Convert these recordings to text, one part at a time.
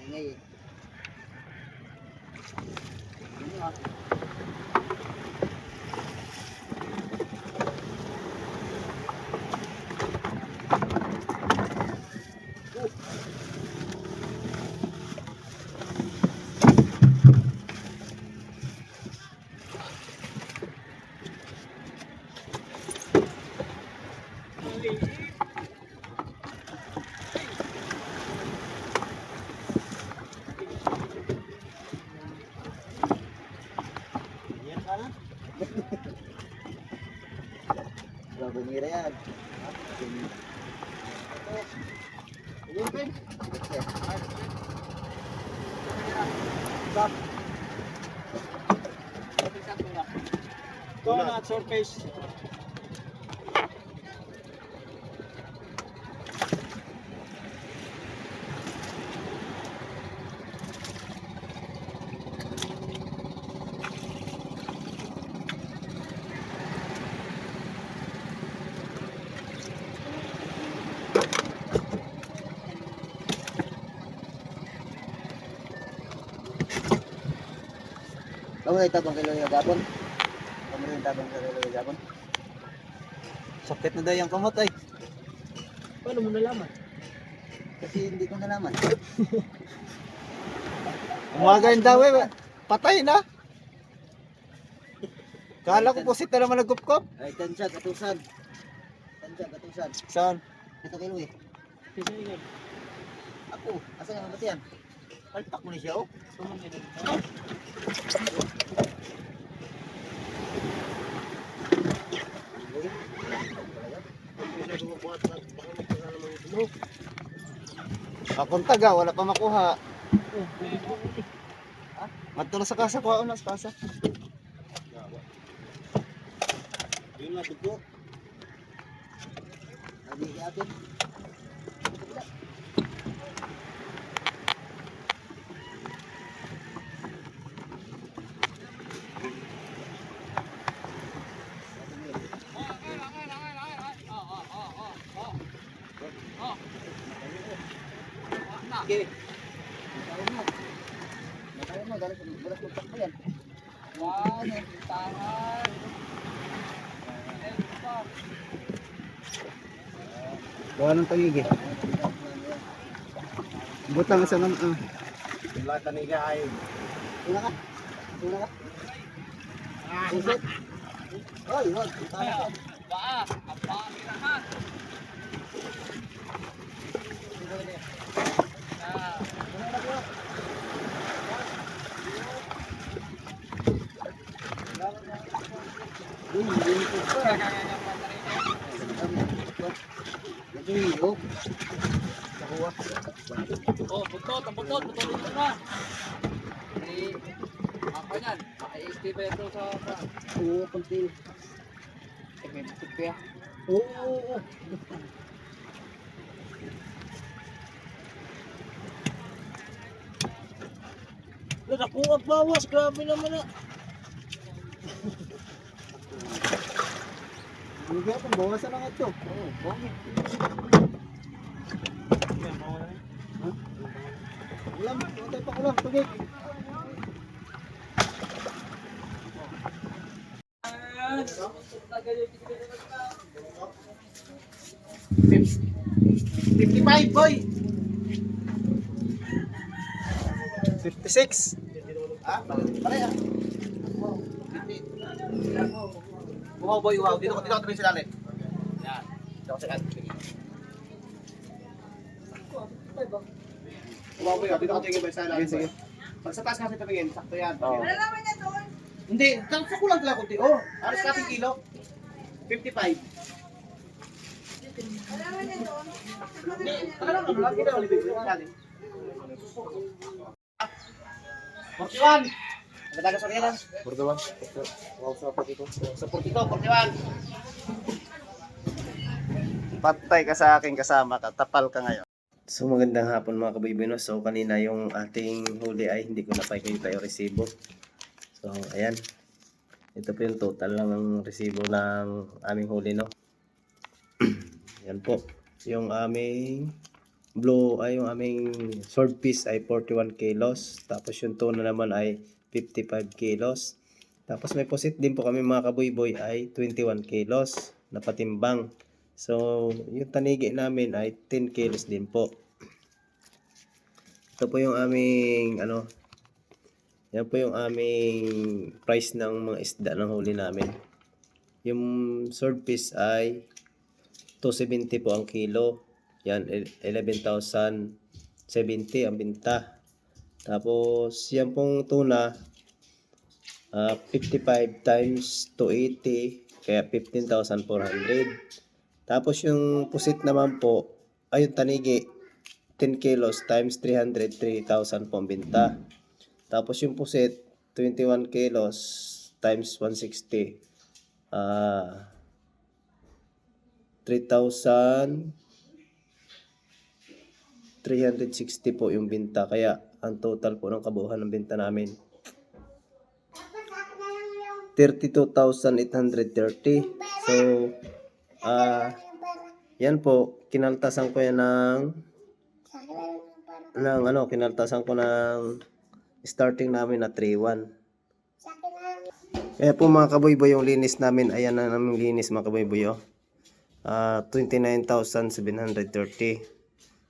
Ingay eh. Wala bumira yan. Ayun, Ben. Donut surface. Kamu ay tabang kilo yung gabon. Kamu rin tabang kilo yung gabon. Sakit na daw yung kamot ay. Paano mo nalaman? Kasi hindi ko nalaman. Umagayin daw eh. Patay na. Kala ko pusit na naman nagkupkop. Ay, tansya, katusan. Tansya, katusan. Saan? Ito kilo eh. Ako, asa nga ba yan? Palpak mo ni siya oh. Akong taga, wala pa makuha. Matula sa kasa, kuha na sa kasa. Yun na, dugo. Lagi atin. Okay. Matayin mo, galit mo pa yan. Wow, tangan. Kuha ng tangigi. Butang sa naman. Wala taniga ay. Tula ka? Tula ka? Pusit? Oy, wag. Tangan. Baa, apa kirahan. Oh, butot na. Eh, ako yan. Maka-XP ba ito sa... Oo, kontil. May butot kaya. Oo. Nakuha bawas, grabe naman na. Hindi kaya itong bawasan lang ito. Oo, bangit. Ulam, tayo pang ulam, tubig. $55 boy. 56. Ah, pare ah. Wow boy, wow. Dito ko tumingin sa lalim. Yan. Dito ko sa lalim. Wow, boy, dito ka tingin ba sa Sige, sige. Pag sa taas kasi tumingin, sakto yan. Oo. Nalalaman niya doon. Hindi, sa kulang talaga kunti. Oh, aras ka kilo. 55. Nalalaman niya doon. Ano lang, lagi daw libig ko natin. 41. Nagdaga sa kailan? 41. Wow, sa dito. Sa 42, 41. Patay ka sa aking kasama ka. Tapal ka ngayon. So magandang hapon mga kabibinos. So kanina yung ating huli ay hindi ko na pa kayo tayo resibo. So ayan. Ito po yung total lang ng resibo ng aming huli no. Yan po. Yung aming blue ay yung aming swordfish ay 41 kilos. Tapos yung tuna naman ay 55 kilos. Tapos may pusit din po kami mga kabuyboy ay 21 kilos na patimbang. So yung tanigi namin ay 10 kilos din po. Ito po yung aming yan po yung aming price ng mga isda ng huli namin. Yung swordfish ay 270 po ang kilo. Yan, 11,070 ang binta. Tapos, yan pong tuna, 55 times 280, kaya 15,400. Tapos, yung pusit naman po, ay yung tanigi, 10 kilos times 300, 3,000 po ang binta. Tapos, yung pusit, 21 kilos times 160, 3,360 po yung binta. Kaya ang total po ng kabuuan ng binta namin 32,830. So yan po, kinaltasan ko yan kinaltasan ko ng starting namin na 3,1. Kaya po mga kabuyboy, yung linis namin, ayan na namin linis mga kabuyboy, 29,730.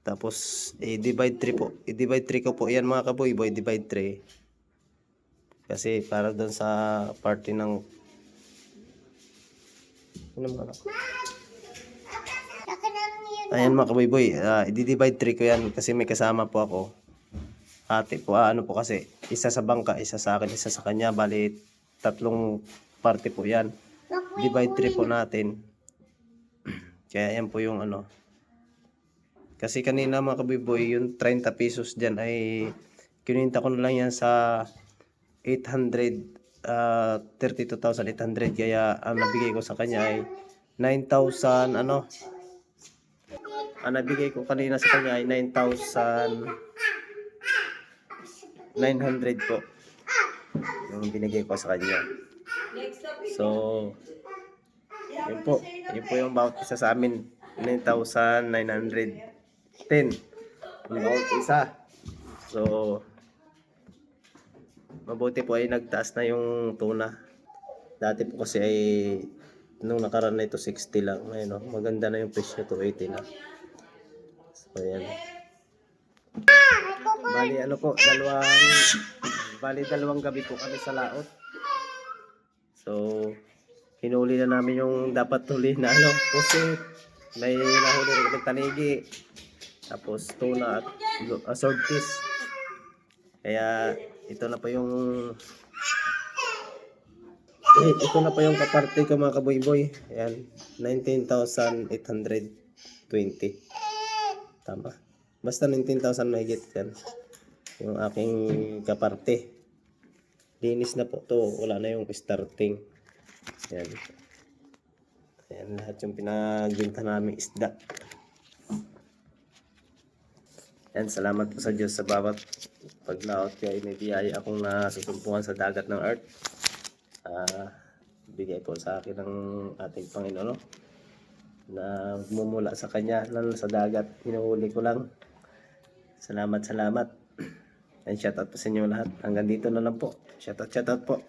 Tapos i-divide 3 po. I-divide 3 ko po yan mga kabuyboy, divide 3. Kasi para doon sa party ng ayan mga kabuyboy, i-divide 3 ko yan kasi may kasama po ako. Ate po, po kasi isa sa bangka, isa sa akin, isa sa kanya, bali 3 party po yan. Divide 3 po natin. Kaya yan po yung Kasi kanina mga kabuyboy, yung 30 pesos dyan ay kininta ko na lang yan sa 32,800. Kaya ang nabigay ko sa kanya ay 9,000 ang nabigay ko kanina sa kanya ay 9,900 po yung binigay ko sa kanya. So yun po yung bawat isa sa amin, 9,910 yung bawat isa. So mabuti po ay nagtaas na yung tuna. Dati po kasi ay nung nakaraan na ito 60 lang. Ngayon maganda na yung presyo, 280 na. So yan. Bali dalawang gabi po kami sa laot. So hinuli na namin yung dapat huli na pusit. May nahuli rin kami tanigi. Tapos tuna at swordfish. Kaya ito na po yung kaparte ko mga kabuyboy. Ayan, 19,820. Tama. Basta 19,000 mahigit yan. Yung aking kaparte. Linis na po to. Wala na yung starting. Ayan. Ayan lahat yung pinagbinta namin isda. Ayan, salamat po sa Diyos sa bawat paglaot kaya may biyaya akong nasusumpungan sa dagat ng Earth. Bigay po sa akin ng ating Panginoon na mumula sa Kanya, lalo sa dagat, hinuhuli ko lang. Salamat. And shout out po sa inyo lahat. Hanggang dito na lang po. Shout out po.